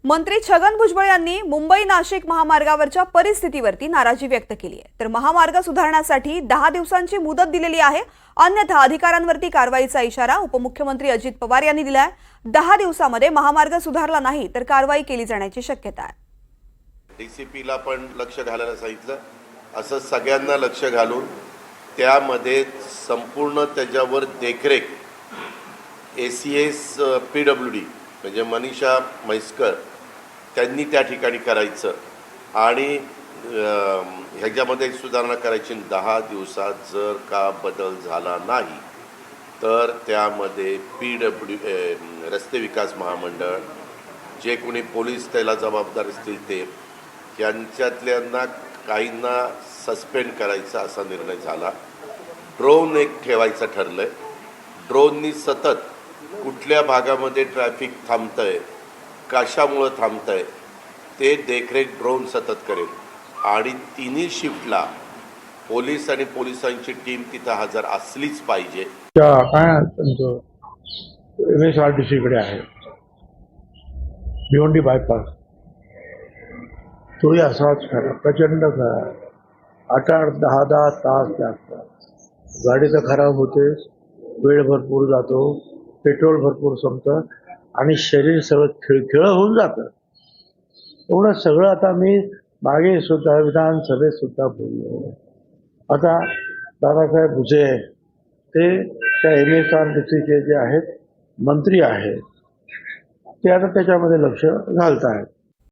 मंत्री छगन भुजबळ यांनी मुंबई नाशिक महामार्गावरच्या परिस्थितीवरती नाराजी व्यक्त केली आहे। तर महामार्ग सुधारण्यासाठी 10 दिवसांची मुदत दिलेली आहे, अन्यथा अधिकाऱ्यांवरती कारवाईचा इशारा उपमुख्यमंत्री अजित पवार यांनी दिलाय। 10 दिवसांमध्ये महामार्ग सुधारला नाही तर कारवाई केली जाण्याची शक्यता आहे। डीसीपीला पण लक्ष घालायला सांगितलं, असं सगळ्यांना लक्ष घालून त्यामध्ये संपूर्ण त्याच्यावर देखरेख एसीएस पीडब्ल्यूडी म्हणजे मनीषा म्हैसकर त्यांनी त्या ठिकाणी करायचं आणि ह्याच्यामध्ये सुधारणा करायची। 10 दिवसात जर का बदल झाला नाही तर त्यामध्ये रस्ते विकास महामंडळ जे कोणी पोलीस त्याला जबाबदार असतील ते यांच्यातल्यांना काहींना सस्पेंड करायचा असा निर्णय झाला। ड्रोन एक ठेवायचं ठरलंय। ड्रोननी सतत कुठल्या भागामध्ये ट्रॅफिक थांबतंय, कशामुळं थांबतंय ते देखरेख ड्रोन सतत करेल आणि तिन्ही शिफ्टला पोलीस आणि पोलिसांची टीम तिथं हजर असलीच पाहिजे। काय MSRTCकडे आहे भिवंडी बायपास, तोही असाच खरा, प्रचंड खरा, 8-10 तास लागतात। गाडी तर खराब होते, वेळ भरपूर जातो, पेट्रोल भरपूर संपतं आणि शरीर सगळं खिळखिळं होऊन जातं। एवढं सगळं आता मी मागे सुद्धा विधानसभेत सुद्धा बोललो। आता दादासाहेब भुसे ते त्या MSRTCचे जे आहेत मंत्री आहेत ते आता त्याच्यामध्ये लक्ष घालत आहेत।